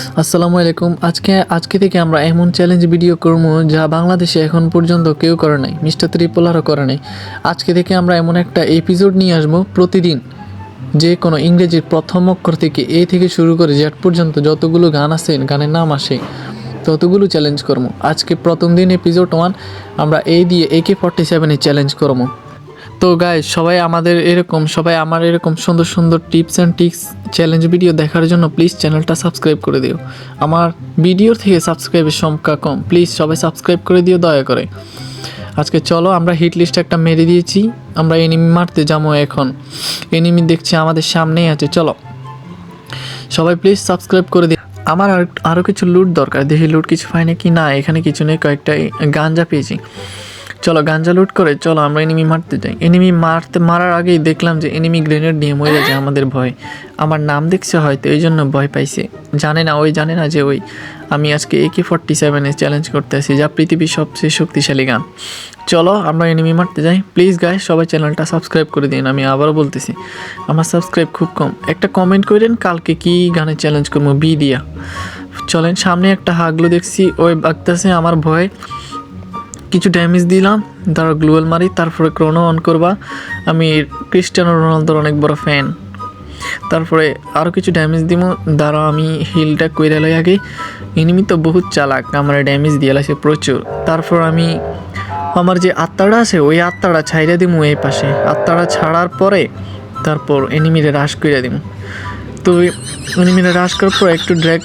আসসালামু আলাইকুম। আজকে থেকে আমরা এমন চ্যালেঞ্জ ভিডিও করবো যা বাংলাদেশে এখন পর্যন্ত কেউ করে নাই, মিস্টার ত্রিপোলারও করে নাই। আজকে থেকে আমরা এমন একটা এপিসোড নিয়ে আসবো প্রতিদিন, যে কোনো ইংরেজির প্রথম অক্ষর থেকে এ থেকে শুরু করে জেড পর্যন্ত যতগুলো গান আছে, গানের নাম আসে, ততগুলো চ্যালেঞ্জ করবো। আজকে প্রথম দিন এপিসোড 1 আমরা এই দিয়ে AK-47 চ্যালেঞ্জ করবো। তো গাইস, সবাই আমার এরকম সুন্দর সুন্দর tips and tricks challenge video দেখার জন্য প্লিজ চ্যানেলটা সাবস্ক্রাইব করে দিও। আমার ভিডিওর থেকে সাবস্ক্রাইবের সংখ্যা কম, প্লিজ সবাই সাবস্ক্রাইব করে দিও দয়া করে। আজকে চলো, আমরা হিট লিস্ট একটা মেরে দিয়েছি, আমরা এনিমি মারতে যাবো। এখন এনিমি দেখছি আমাদের সামনেই আছে, চলো সবাই প্লিজ সাবস্ক্রাইব করে দিও। আমার আরও কিছু লুট দরকার, দেখি লুট কিছু পাই নাকি। না, এখানে কিছু নেই, কয়েকটা গাঞ্জা পেয়েছি। চলো গাঞ্জা লুট করে চলো আমরা এনিমি মারতে যাই। এনিমি মারার আগেই দেখলাম যে এনিমি গ্রেনেড নিয়ে মরে যায় আমাদের ভয়। আমার নাম দেখছে হয়তো, এই জন্য ভয় পাইছে। জানে না যে আমি আজকে AK-47 চ্যালেঞ্জ করতে আসি, যা পৃথিবীর সবচেয়ে শক্তিশালী গান। চলো আমরা এনিমি মারতে যাই। প্লিজ গাইস, সবাই চ্যানেলটা সাবস্ক্রাইব করে দিন। আমি আবারও বলতেছি, আমার সাবস্ক্রাইব খুব কম। একটা কমেন্ট করেন কালকে কি গানে চ্যালেঞ্জ করবো, বি দিয়া। চলেন, সামনে একটা হাগলো দেখছি, ওই বাগতাছে, আমার ভয়। কিছু ড্যামেজ দিলাম, তারপর গ্লুয়াল মারি, তারপরে ক্রোনো অন করবা। আমি ক্রিস্টিয়ানো রোনালদোর অনেক বড় ফ্যান। তারপরে আরও কিছু ড্যামেজ দিব, দাঁড়াও আমি হিলটা কইরা লই আগে। এনিমি তো বহুত চালাক, আমার ড্যামেজ দিয়ে লাগছে প্রচুর। তারপর আমি আমার যে আত্মাটা আছে, ওই আত্মাটা ছাইড়া দিব এই পাশে। আত্মাটা ছাড়ার পরে তারপর এনিমিরে রাশ কইরা দিব। তো এনিমিরে রাশ করার পর একটু ড্র্যাগ